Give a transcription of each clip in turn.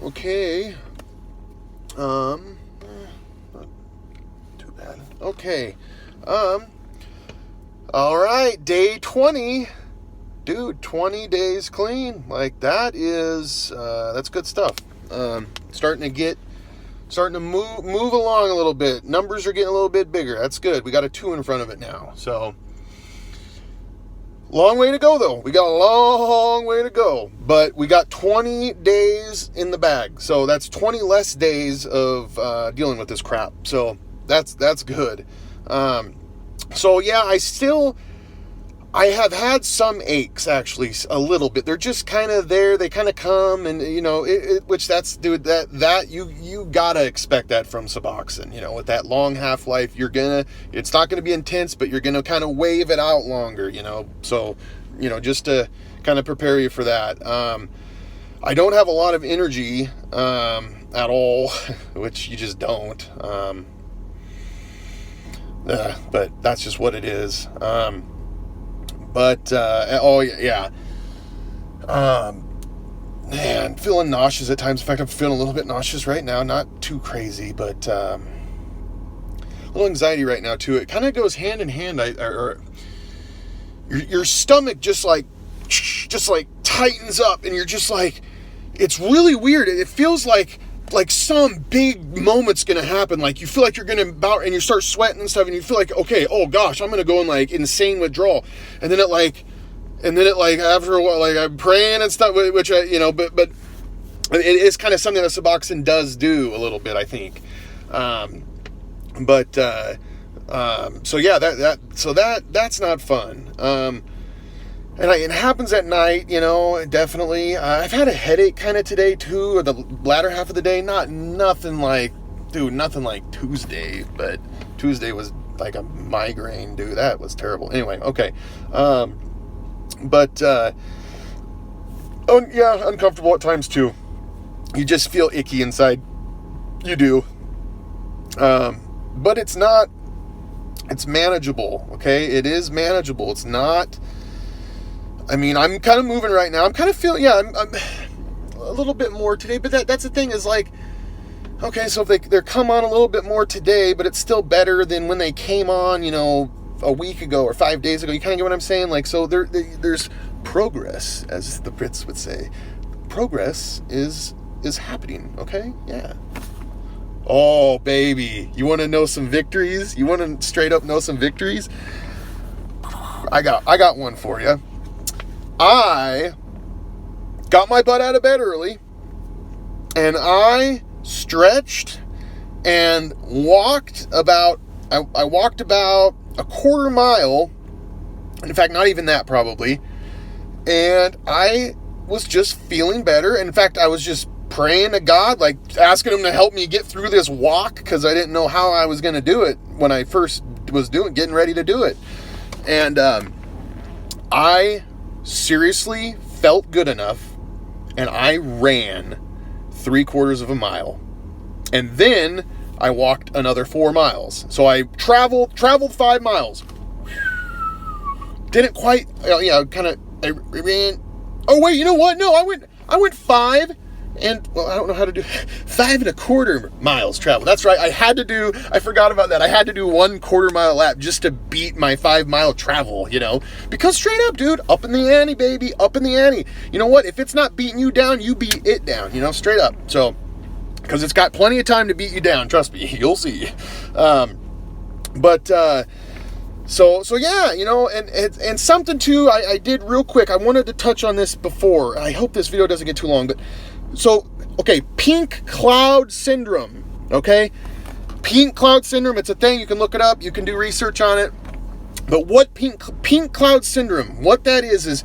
Okay. Not too bad. Okay. All right, day 20. Dude, 20 days clean. Like, that is, that's good stuff. Starting to move along a little bit. Numbers are getting a little bit bigger. That's good. We got a 2 in front of it now. So, long way to go, though. We got a long way to go. But we got 20 days in the bag. So, that's 20 less days of dealing with this crap. So, that's good. So, yeah, I have had some aches, actually, a little bit. They're just kind of there. They kind of come, and, which that's, dude, that you gotta expect that from Suboxone. With that long half-life, it's not gonna be intense, but you're gonna kind of wave it out longer, So, just to kind of prepare you for that. I don't have a lot of energy at all, which you just don't. But that's just what it is. Man, feeling nauseous at times. In fact, I'm feeling a little bit nauseous right now. Not too crazy, but a little anxiety right now too. It kind of goes hand in hand. Your stomach just like tightens up, and you're just like, it's really weird. It feels like some big moment's gonna happen. Like, you feel like you're gonna bout, and you start sweating and stuff, and you feel like, okay, oh gosh, I'm gonna go in like insane withdrawal. And then it after a while, like, I'm praying and stuff, which but it is kind of something that Suboxone does do a little bit, I think. So yeah, that's not fun. And it happens at night, definitely. I've had a headache kind of today, too, or the latter half of the day. Nothing like Tuesday, but Tuesday was like a migraine, dude. That was terrible. Anyway, okay. Uncomfortable at times, too. You just feel icky inside. You do. But it's manageable, okay? It is manageable. It's not... I'm kind of moving right now. I'm kind of feeling, I'm a little bit more today, but that's the thing is, like, okay, so if they're come on a little bit more today, but it's still better than when they came on, a week ago or 5 days ago. You kind of get what I'm saying? Like, so there's progress, as the Brits would say. Progress is happening, okay? Yeah. Oh, baby. You want to know some victories? You want to straight up know some victories? I got one for you. I got my butt out of bed early, and I stretched and walked about a quarter mile. In fact, not even that, probably. And I was just feeling better. And in fact, I was just praying to God, like asking him to help me get through this walk, because I didn't know how I was going to do it when I first was getting ready to do it. And I seriously felt good enough, and I ran 3/4 of a mile, and then I walked another 4 miles. So I traveled 5 miles. Didn't quite, I ran. Oh wait, you know what? No, I went 5. And, well, I don't know how to do 5 1/4 miles travel. That's right. I forgot about that. I had to do 1/4 mile lap just to beat my 5 mile travel, because straight up, dude, up in the ante, baby, up in the ante. You know what? If it's not beating you down, you beat it down, straight up. So, because it's got plenty of time to beat you down. Trust me, you'll see. So yeah, and something too, I did real quick. I wanted to touch on this before. I hope this video doesn't get too long, but so, okay, pink cloud syndrome, okay? Pink cloud syndrome, it's a thing. You can look it up. You can do research on it. But what pink cloud syndrome, what that is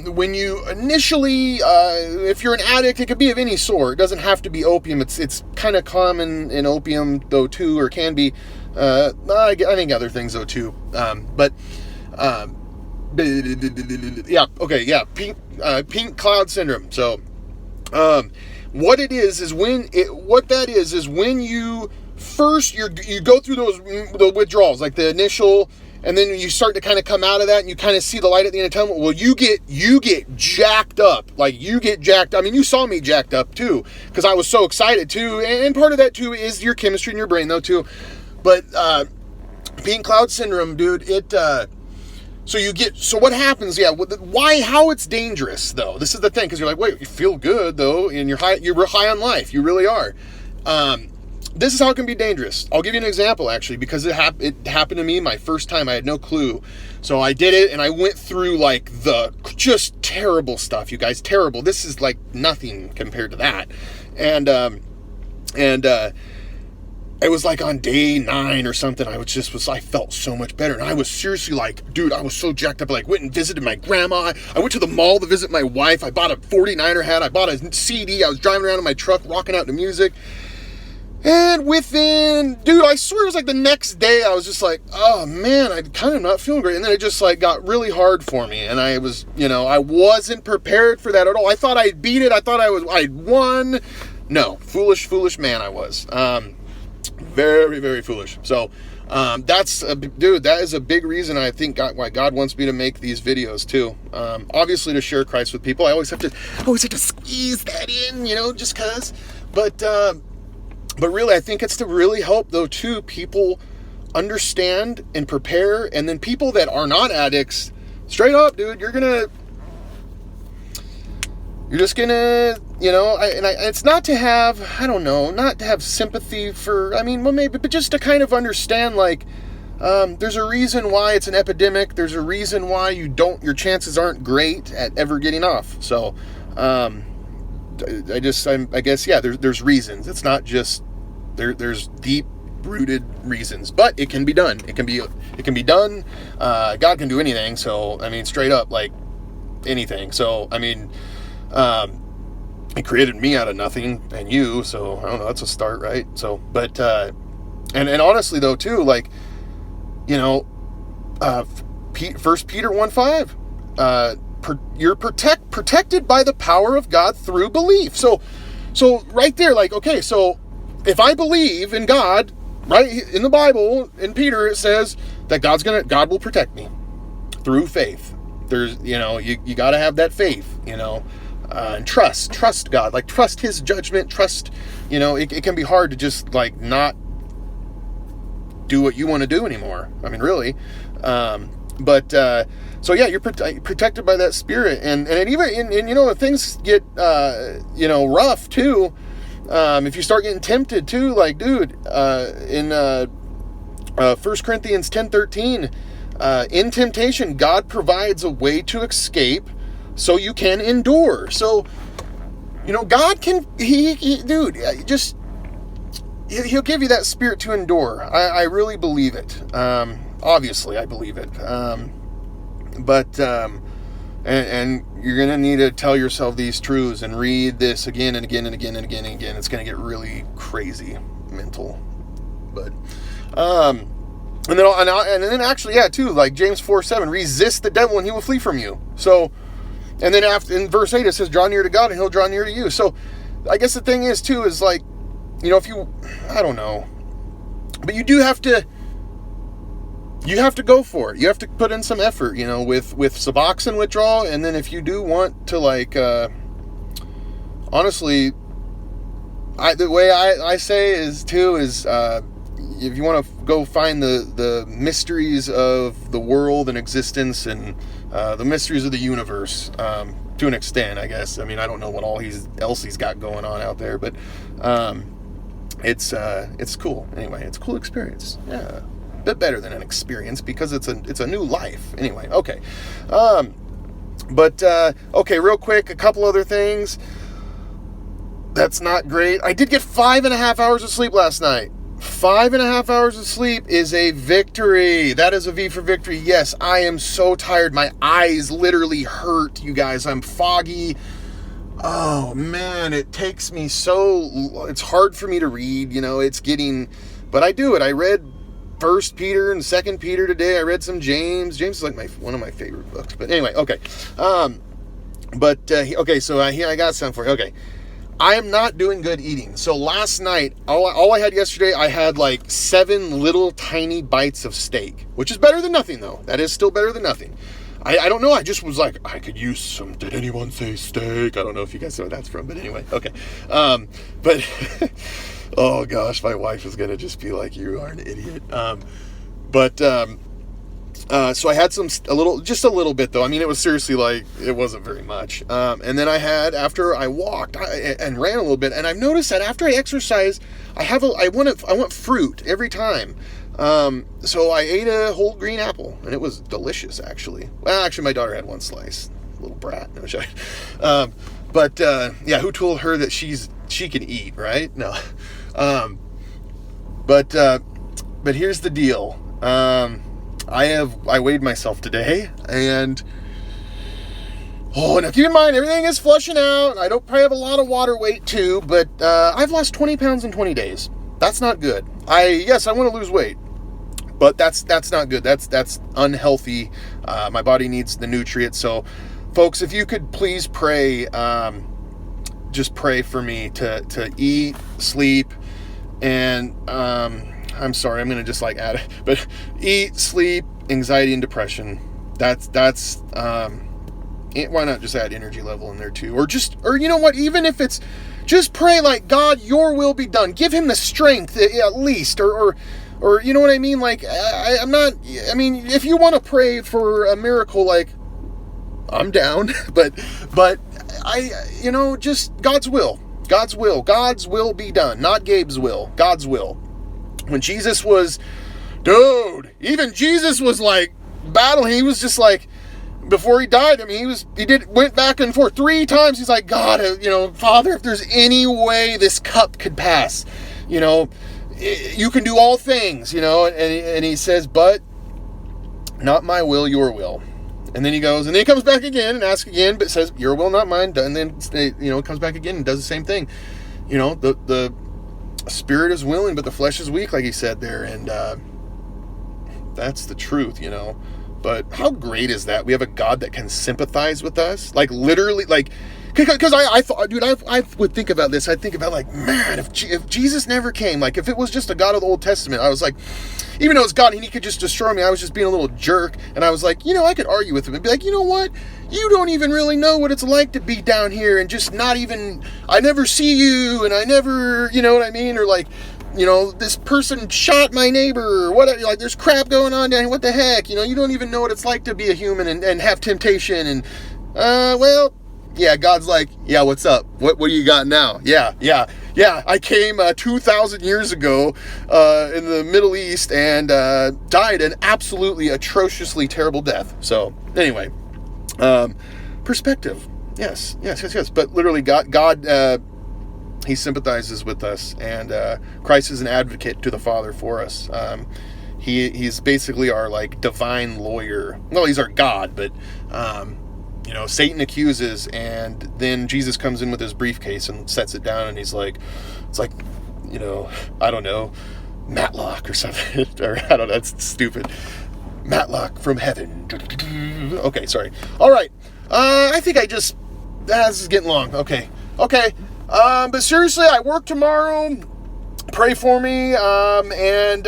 when you initially, if you're an addict, it could be of any sort. It doesn't have to be opium. It's kind of common in opium, though, too, or can be. I think other things, though, too. Pink cloud syndrome. So, what that is when you first you go through the withdrawals, like the initial, and then you start to kind of come out of that, and you kind of see the light at the end of the tunnel. Well, you get jacked up. Like, you get jacked. I mean, you saw me jacked up too, because I was so excited too. And part of that too is your chemistry in your brain though too. But pink cloud syndrome, dude, so what happens? Yeah, how it's dangerous though. This is the thing, because you're like, wait, you feel good though, and you're high on life. You really are. This is how it can be dangerous. I'll give you an example, actually, because it happened to me my first time. I had no clue. So I did it, and I went through, like, the just terrible stuff, you guys. Terrible. This is, like, nothing compared to that. And it was, like, on day 9 or something. I felt so much better. And I was seriously, like, dude, I was so jacked up. I, like, went and visited my grandma. I went to the mall to visit my wife. I bought a 49er hat. I bought a CD. I was driving around in my truck, rocking out to music. And dude, I swear it was like the next day, I was just like, oh man, I'm kind of not feeling great. And then it just like got really hard for me. And I was, I wasn't prepared for that at all. I thought I'd beat it. I thought I'd won. No, foolish man I was. Very, very foolish. So, that is a big reason I think why God wants me to make these videos too. Obviously to share Christ with people. I always have to squeeze that in, just cause. But really, I think it's to really help, though, too, people understand and prepare. And then people that are not addicts, straight up, dude, you're just gonna, it's not to have, not to have sympathy for, maybe, but just to kind of understand, like, there's a reason why it's an epidemic. There's a reason why your chances aren't great at ever getting off. So, I guess, yeah, there's reasons. It's not just, there's deep-rooted reasons, but it can be done. It can be done. God can do anything. So, straight up, like, anything. So, He created me out of nothing and you, so, I don't know, that's a start, right? So, but, and honestly, though, too, like, 1 Peter 1:5, you're protected by the power of God through belief. So right there, like, okay, so if I believe in God, right, in the Bible, in Peter, it says that God will protect me through faith. There's, you got to have that faith, and trust God, like, trust His judgment, trust, it can be hard to just, like, not do what you want to do anymore. Really. So yeah, you're protected by that spirit, and even things get rough too. If you start getting tempted too, like, dude, in 1 Corinthians 10:13, in temptation, God provides a way to escape, so you can endure. So, God can, He'll give you that spirit to endure. I really believe it. Obviously, I believe it. And you're going to need to tell yourself these truths and read this again and again and again and again and again. It's going to get really crazy mental. But, and then actually, yeah, too, like James 4:7, resist the devil and he will flee from you. So, and then in verse 8, it says, draw near to God and he'll draw near to you. So, I guess the thing is, too, is like, I don't know, but you have to go for it. You have to put in some effort, with Suboxone withdrawal. And then if you do want to, like, honestly, the way I say is, if you want to go find the mysteries of the world and existence and the mysteries of the universe, to an extent, I guess. I don't know what else he's got going on out there, but it's cool. Anyway, it's a cool experience. Yeah. Bit better than an experience because it's a new life. Anyway, okay. Okay, real quick, a couple other things. That's not great. I did get 5.5 hours of sleep last night. 5.5 hours of sleep is a victory. That is a V for victory. Yes, I am so tired. My eyes literally hurt, you guys. I'm foggy. Oh man, it takes me it's hard for me to read, but I do it. I read 1 Peter and 2 Peter today. I read some James. James is like one of my favorite books. But anyway, okay. Okay, so here I got some for you. Okay. I am not doing good eating. So last night, all I had yesterday, I had like 7 little tiny bites of steak, which is better than nothing though. That is still better than nothing. I don't know. I just was like, I could use some. Did anyone say steak? I don't know if you guys know where that's from, but anyway, okay. But oh gosh, my wife is gonna just be like, you are an idiot. So I had just a little bit though. I mean, it was seriously like, it wasn't very much. And then I had, after I walked and ran a little bit, and I've noticed that after I exercise, I want fruit every time. So I ate a whole green apple, and it was delicious, actually. Well, actually, my daughter had one slice. Little brat. No, yeah, who told her that she can eat, right? No. But here's the deal. I weighed myself today, and now keep in mind, everything is flushing out. I don't probably have a lot of water weight too, but I've lost 20 pounds in 20 days. That's not good. I want to lose weight, but that's not good. That's unhealthy. My body needs the nutrients. So, folks, if you could please pray, just pray for me to eat, sleep, and I'm sorry, I'm going to just like add it, but eat, sleep, anxiety, and depression. That's why not just add energy level in there too? Or you know what, even if it's, just pray like, God, your will be done. Give him the strength at least, or you know what I mean? Like, if you want to pray for a miracle, like, I'm down, but just God's will be done, not Gabe's will, God's will. When Jesus was, even Jesus was like battling. He was just like, before he died, I mean, went back and forth 3 times. He's like, God, Father, if there's any way this cup could pass, you can do all things, and he says, but not my will, your will. And then he goes, and then he comes back again and asks again, but says, your will, not mine. And then, comes back again and does the same thing. The spirit is willing, but the flesh is weak, like he said there. And that's the truth, But how great is that? We have a God that can sympathize with us. Like, literally, like, because I thought, dude, I would think about this. I'd think about, like, man, if Jesus never came, like, if it was just a God of the Old Testament, I was like, even though it's God and he could just destroy me, I was just being a little jerk. And I was like, I could argue with him and be like, you know what? You don't even really know what it's like to be down here and just not even, I never see you and I never, you know what I mean? Or like, this person shot my neighbor or whatever, like there's crap going on down here, what the heck? You don't even know what it's like to be a human and have temptation and, God's like, yeah, what's up? What do you got now? Yeah, I came 2,000 years ago in the Middle East and died an absolutely atrociously terrible death. So, anyway, perspective. Yes. But literally, God he sympathizes with us, and Christ is an advocate to the Father for us. He's basically our, like, divine lawyer. Well, he's our God, but, Satan accuses, and then Jesus comes in with his briefcase and sets it down, and he's like, it's like, I don't know, Matlock or something, or I don't know, it's stupid. Matlock from heaven. Okay, sorry. All right. I think this is getting long. Okay. But seriously, I work tomorrow. Pray for me, and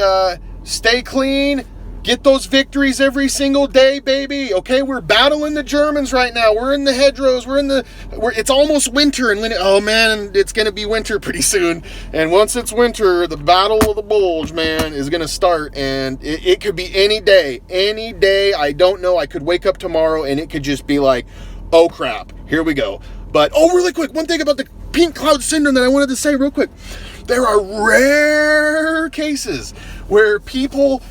stay clean. Get those victories every single day, baby. Okay, we're battling the Germans right now. We're in the hedgerows. It's almost winter, and oh man, it's gonna be winter pretty soon. And once it's winter, the Battle of the Bulge, man, is gonna start, and it could be any day. Any day. I don't know. I could wake up tomorrow, and it could just be like, oh crap, here we go. But really quick, one thing about the pink cloud syndrome that I wanted to say real quick. There are rare cases where people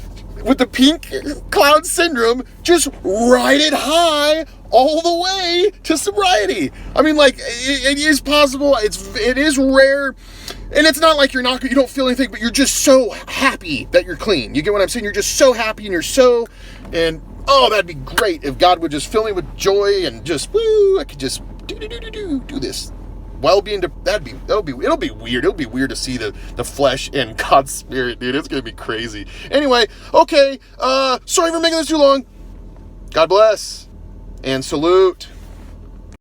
with the pink cloud syndrome just ride it high all the way to sobriety. I mean, like, it is possible. It is rare. And it's not like you don't feel anything, but you're just so happy that you're clean. You get what I'm saying? You're just so happy and that'd be great if God would just fill me with joy and just, I could just do this. It'll be weird. It'll be weird to see the flesh and God's spirit, dude. It's gonna be crazy. Anyway, okay. Sorry for making this too long. God bless and salute.